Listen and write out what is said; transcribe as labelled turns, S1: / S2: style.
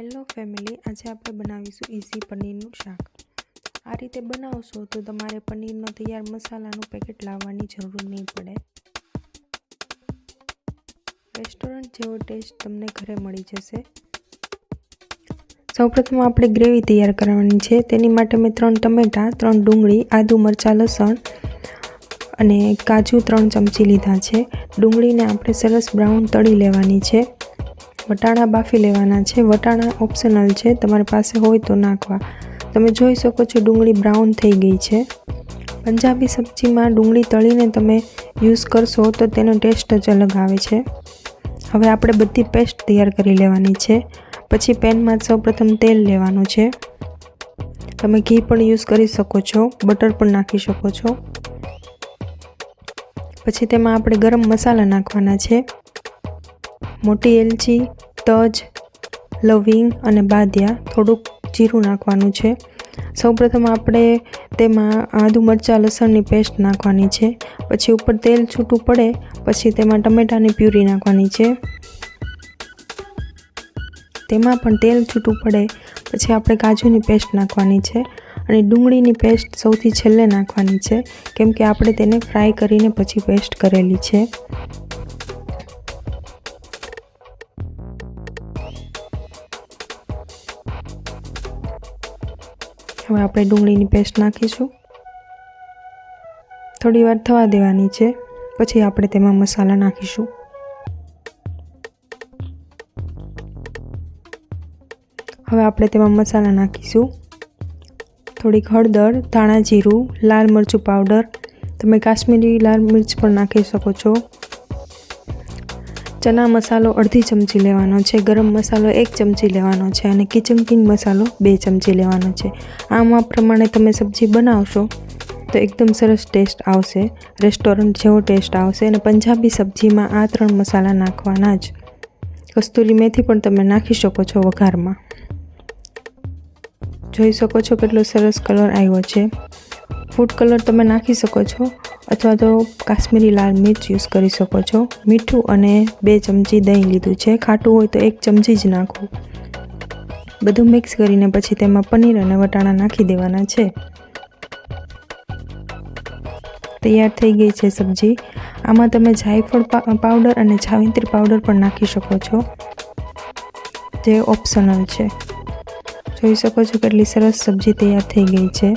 S1: Hello family, આજે આપણે બનાવીશું ઇઝી પનીરનું શાક. આ રીતે બનાવશો તો તમારે પનીરનો તૈયાર મસાલાનું પેકેટ લાવવાની જરૂર નહીં પડે. રેસ્ટોરન્ટ જેવો ટેસ્ટ તમને ઘરે મળી જશે. સૌપ્રથમ આપણે ગ્રેવી તૈયાર કરવાની છે. તેની માટે મેં 3 ટમેટાં, 3 ડુંગળી, આદુ, મરચાં, લસણ અને કાજુ 3 ચમચી લીધા છે. ડુંગળીને આપણે સરસ બ્રાઉન તળી લેવાની છે. વટાણા બાફી લેવાના છે. વટાણા ઓપ્શનલ છે, તમારી પાસે હોય તો નાખવા. તમે જોઈ શકો છો ડુંગળી બ્રાઉન થઈ ગઈ છે. પંજાબી સબ્જીમાં ડુંગળી તળીને તમે યુઝ કરશો તો તેનો ટેસ્ટ જ અલગ આવે છે. હવે આપણે બધી પેસ્ટ તૈયાર કરી લેવાની છે. પછી પેનમાં સૌપ્રથમ તેલ લેવાનું છે. તમે ઘી પણ યુઝ કરી શકો છો, બટર પણ નાખી શકો છો. પછી તેમાં આપણે ગરમ મસાલા નાખવાના છે. મોટી એલચી, તજ, લવિંગ અને બાદિયા, થોડુંક જીરું નાખવાનું છે. સૌપ્રથમ આપણે તેમાં આદુ, મરચાં, લસણની પેસ્ટ નાખવાની છે. પછી ઉપર તેલ છૂટું પડે પછી તેમાં ટમેટાની પ્યુરી નાખવાની છે. તેમાં પણ તેલ છૂટું પડે પછી આપણે કાજુની પેસ્ટ નાખવાની છે. અને ડુંગળીની પેસ્ટ સૌથી છેલ્લે નાખવાની છે, કેમ કે આપણે તેને ફ્રાય કરીને પછી પેસ્ટ કરેલી છે. હવે આપણે ડુંગળીની પેસ્ટ નાખીશું. થોડી વાર થવા દેવાની છે. પછી આપણે તેમાં મસાલા નાખીશું. હવે આપણે તેમાં મસાલા નાખીશું. થોડીક હળદર, ધાણા જીરું, લાલ મરચું પાવડર, તમે કાશ્મીરી લાલ મિર્ચ પણ નાખી શકો છો. ચના મસાલો અડધી ચમચી લેવાનો છે. ગરમ મસાલો 1 ચમચી લેવાનો છે. અને કિચન કિંગ મસાલો 2 ચમચી લેવાનો છે. આમાં પ્રમાણે તમે સબ્જી બનાવશો તો એકદમ સરસ ટેસ્ટ આવશે, રેસ્ટોરન્ટ જેવો ટેસ્ટ આવશે. અને પંજાબી સબ્જીમાં આ 3 મસાલા નાખવાના જ. કસ્તુરી મેથી પણ તમે નાખી શકો છો વઘારમાં. જોઈ શકો છો કેટલો સરસ કલર આવ્યો છે. ફૂડ કલર તમે નાખી શકો છો અથવા તો કાશ્મીરી લાલ મિર્ચ યુઝ કરી શકો છો. મીઠું અને 2 ચમચી દહીં લીધું છે. ખાટું હોય તો 1 ચમચી જ નાખવું. બધું મિક્સ કરીને પછી તેમાં પનીર અને વટાણા નાખી દેવાના છે. તૈયાર થઈ ગઈ છે સબ્જી. આમાં તમે જાયફળ પાવડર અને જાવિત્રી પાવડર પણ નાખી શકો છો, જે ઓપ્શનલ છે. જોઈ શકો છો કેટલી સરસ સબ્જી તૈયાર થઈ ગઈ છે.